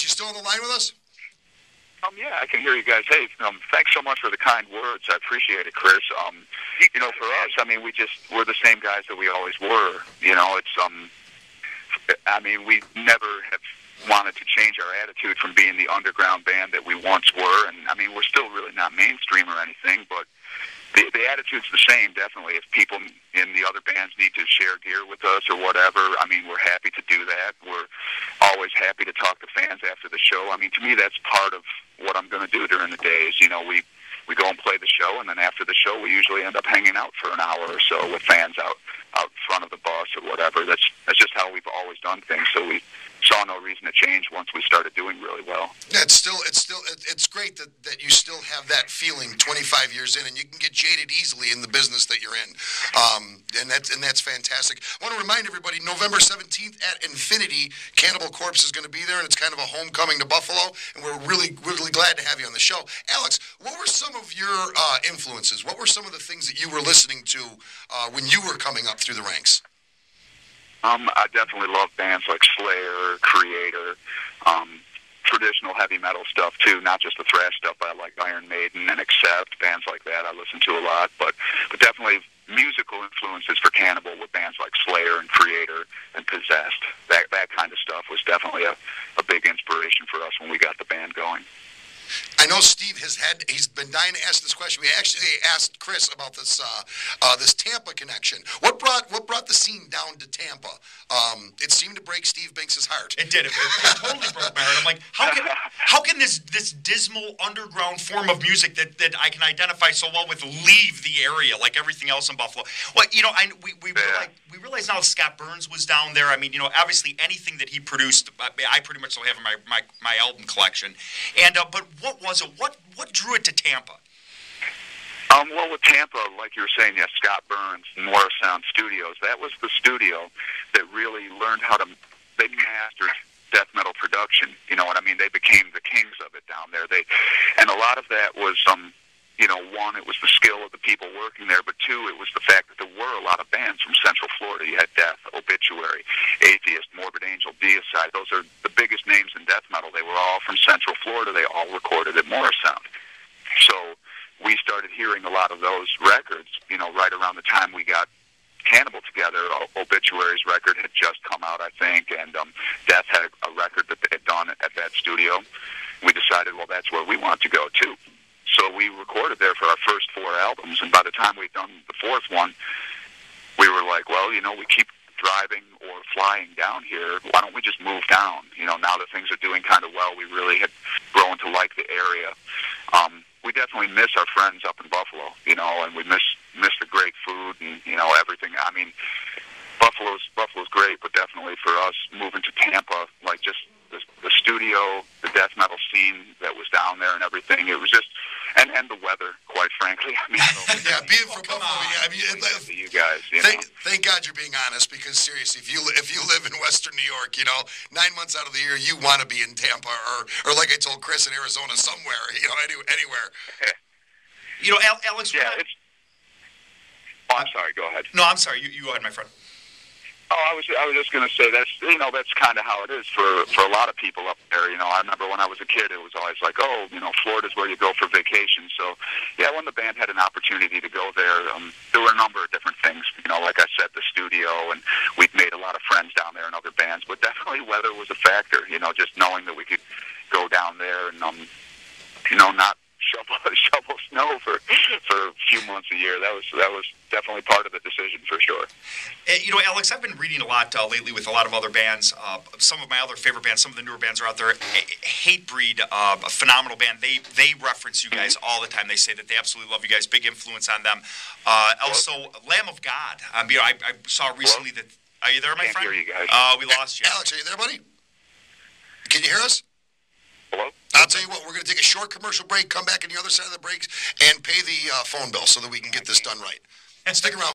you still on the line with us? Yeah, I can hear you guys. Hey, thanks so much for the kind words. I appreciate it, Chris. For us, I mean, we're the same guys that we always were. We never have wanted to change our attitude from being the underground band that we once were. And, I mean, we're still really not mainstream or anything, but the attitude's the same, definitely. If people in the other bands need to share gear with us or whatever, I mean, we're happy to do that. We're always happy to talk to fans after the show. I mean, to me, that's part of what I'm going to do during the days. We go and play the show, and then after the show, we usually end up hanging out for an hour or so with fans out front of the bus or whatever. That's just how we've always done things. So we saw no reason to change once we started doing really well. Yeah, it's great that you still have that feeling 25 years in, and you can get jaded easily in the business that you're in, and that's fantastic. I want to remind everybody, November 17th at Infinity, Cannibal Corpse is going to be there, and it's kind of a homecoming to Buffalo, and we're really glad to have you on the show. Alex, what were some of your influences? What were some of the things that you were listening to when you were coming up through the ranks? I definitely love bands like Slayer, Creator, traditional heavy metal stuff too, not just the thrash stuff. I like Iron Maiden and Accept, bands like that I listen to a lot, but definitely musical influences for Cannibal with bands like Slayer and Creator and Possessed. That kind of stuff was definitely a big inspiration for us when we got the band going. I know Steve he's been dying to ask this question. We actually asked Chris about this this Tampa connection. What brought the scene down to Tampa? It seemed to break Steve Binks' heart. It did. It totally broke my heart. I'm like, how can this dismal underground form of music that I can identify so well with leave the area like everything else in Buffalo? Well, we realize now Scott Burns was down there. I mean, obviously anything that he produced, I pretty much still have in my album collection. And but what was it? What drew it to Tampa? Well, with Tampa, like you were saying, yes, Scott Burns, Morris Sound Studios, that was the studio that really learned they mastered death metal production. You know what I mean? They became the kings of it down there. And a lot of that was one, it was the skill of the people working there, but two, it was the fact that there were a lot of bands from Central Florida. You had Death, Obituary, Atheist, Morbid Angel, Deicide. Those are the biggest names in death metal. They were all from Central Florida. They all recorded at Morris Sound. So we started hearing a lot of those records, right around the time we got Cannibal together. Obituary's record had just come out, I think, and Death had a record that they had done at that studio. We decided, well, that's where we want to go, too. So we recorded there for our first 4 albums, and by the time we'd done the 4th one, we were like, well, we keep driving or flying down here. Why don't we just move down? Now that things are doing kind of well, we really had grown to like the area. We definitely miss our friends up in Buffalo, and we miss the great food and, everything. I mean, Buffalo's great, but definitely for us, moving to Tampa, like just the studio, the death metal scene that was down there and everything, it was just, and the weather, quite frankly. I mean, yeah, being from Buffalo, you guys, Thank God you're being honest, because seriously, if you live in Western New York, 9 months out of the year, you want to be in Tampa or like I told Chris, in Arizona, somewhere, anywhere. Alex. Yeah, I'm sorry. Go ahead. No, I'm sorry. You go ahead, my friend. Oh, I was just going to say that's kind of how it is for a lot of people up there. I remember when I was a kid, it was always like, Florida's where you go for vacation. So, yeah, when the band had an opportunity to go there, there were a number of different things. Like I said, the studio, and we'd made a lot of friends down there in other bands. But definitely weather was a factor. Just knowing that we could go down there and not shovel snow for a few months a year. That was definitely part of the decision for sure. Alex, I've been reading a lot lately with a lot of other bands. Some of my other favorite bands, some of the newer bands are out there. Hatebreed, a phenomenal band. They reference you guys all the time. They say that they absolutely love you guys. Big influence on them. Also, Lamb of God. I saw recently that. Are you there, my friend? Can't hear you guys. We lost you. Alex, are you there, buddy? Can you hear us? Hello? I'll tell you what, we're going to take a short commercial break, come back on the other side of the breaks, and pay the phone bill so that we can get this done right. Stick around.